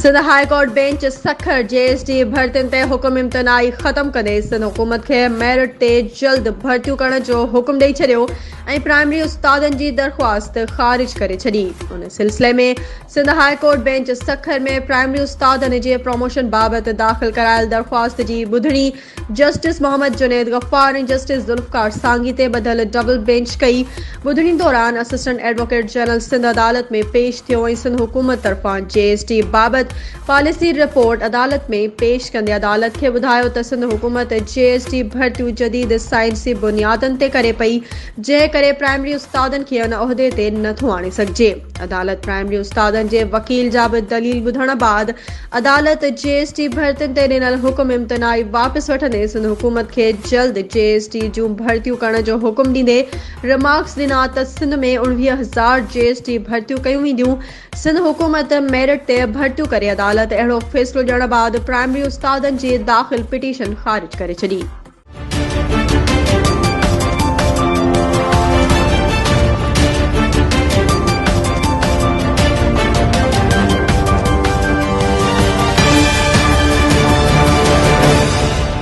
Sindh high court bench Sukkur JST भर्तियुनि ते हुकुम इम्तनाई ख़त्म कंदे सिंध हुकूमत खे मेरिट ते जल्द भर्तियूं करण जो हुकुम ॾेई छॾियो ऐं प्राइमरी उस्तादनि जी दरख़्वास्त ख़ारिज करे छॾी। उन सिलसिले में Sindh high court bench Sukkur में प्राइमरी उस्तादनि जे प्रमोशन बाबति दाख़िल करायल दरख़्वास्त जी ॿुधणी जस्टिस मोहम्मद जुनैद गफ़्फ़ार ऐं जस्टिस ज़ुल्फ़कार सांगी ते ॿधल डबल बेंच कई। ॿुधणी दौरान असिस्टेंट एडवोकेट जनरल सिंध अदालत में पेश थियो ऐं सिंध हुकूमत तरफ़ां JST बाबति पॉलिसी रिपोर्ट अदालत में पेश कंदे अदालत खे ॿुधायो त सिंध हुकूमत JST भर्तियूं जदीद साइंसी बुनियादनि ते करे पई, जंहिं करे प्राइमरी उस्तादनि खे उन उहिदे ते नथो आणे सघिजे। अदालत प्राइमरी उस्तादनि जे वकील जा बि दलील ॿुधण बाद अदालत JST भर्तियुनि ते ॾिनल हुकुम इम्तनाई वापसि वठंदे सिंध हुकूमत खे जल्द JST जूं भर्तियूं करण जो हुकुम ॾींदे रिमार्क्स ॾिना त सिंध में 19,000 JST भर्तियूं कयूं वेंदियूं। सिंध हुकूमत मेरिट ते भर्तियूं करे अदालत अहिड़ो फ़ैसिलो ॾियण बाद प्राइमरी उस्तादनि जी दाख़िल पिटीशन ख़ारिज करे छॾी।